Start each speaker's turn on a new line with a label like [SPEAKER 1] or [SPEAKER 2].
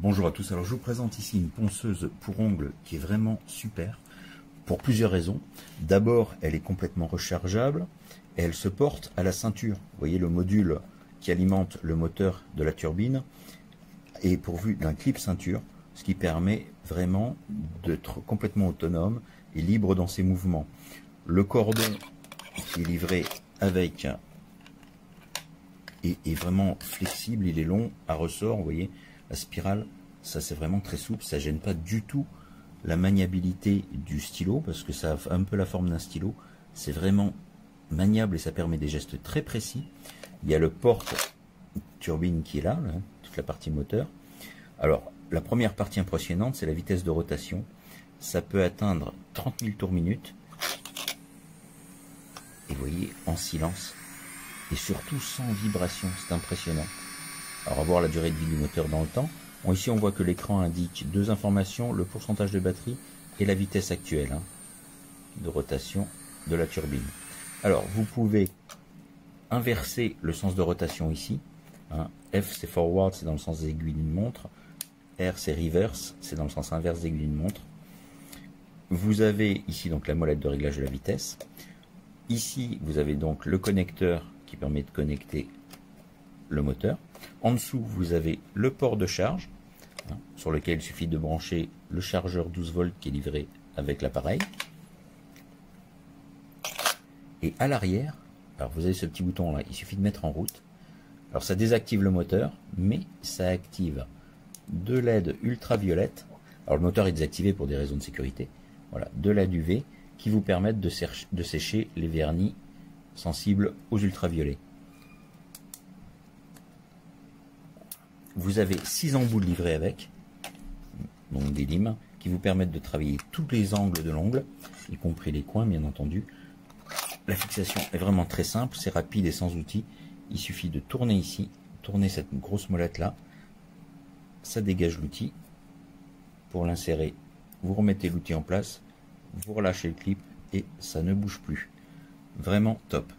[SPEAKER 1] Bonjour à tous, alors je vous présente ici une ponceuse pour ongles qui est vraiment super pour plusieurs raisons. D'abord, elle est complètement rechargeable et elle se porte à la ceinture. Vous voyez, le module qui alimente le moteur de la turbine est pourvu d'un clip ceinture, ce qui permet vraiment d'être complètement autonome et libre dans ses mouvements. Le cordon qui est livré avec est vraiment flexible, il est long, à ressort, vous voyez, la spirale, ça c'est vraiment très souple, ça gêne pas du tout la maniabilité du stylo, parce que ça a un peu la forme d'un stylo, c'est vraiment maniable et ça permet des gestes très précis. Il y a le porte-turbine qui est là, toute la partie moteur. Alors, la première partie impressionnante, c'est la vitesse de rotation. Ça peut atteindre 30 000 tours minute. Et vous voyez, en silence. Et surtout sans vibration, c'est impressionnant. Alors, on va voir la durée de vie du moteur dans le temps. Bon, ici, on voit que l'écran indique deux informations, le pourcentage de batterie et la vitesse actuelle de rotation de la turbine. Alors, vous pouvez inverser le sens de rotation ici. F, c'est forward, c'est dans le sens des aiguilles d'une montre. R, c'est reverse, c'est dans le sens inverse des aiguilles d'une montre. Vous avez ici donc la molette de réglage de la vitesse. Ici, vous avez donc le connecteur qui permet de connecter le moteur. En dessous, vous avez le port de charge, sur lequel il suffit de brancher le chargeur 12 volts qui est livré avec l'appareil. Et à l'arrière, alors vous avez ce petit bouton là, il suffit de mettre en route. Alors ça désactive le moteur, mais ça active deux LED ultraviolette. Alors le moteur est désactivé pour des raisons de sécurité. Voilà, deux LED UV qui vous permettent de sécher les vernis sensibles aux ultraviolets. Vous avez 6 embouts livrés avec, donc des limes, qui vous permettent de travailler tous les angles de l'ongle, y compris les coins bien entendu. La fixation est vraiment très simple, c'est rapide et sans outil. Il suffit de tourner ici, tourner cette grosse molette là, ça dégage l'outil. Pour l'insérer, vous remettez l'outil en place, vous relâchez le clip et ça ne bouge plus. Vraiment top.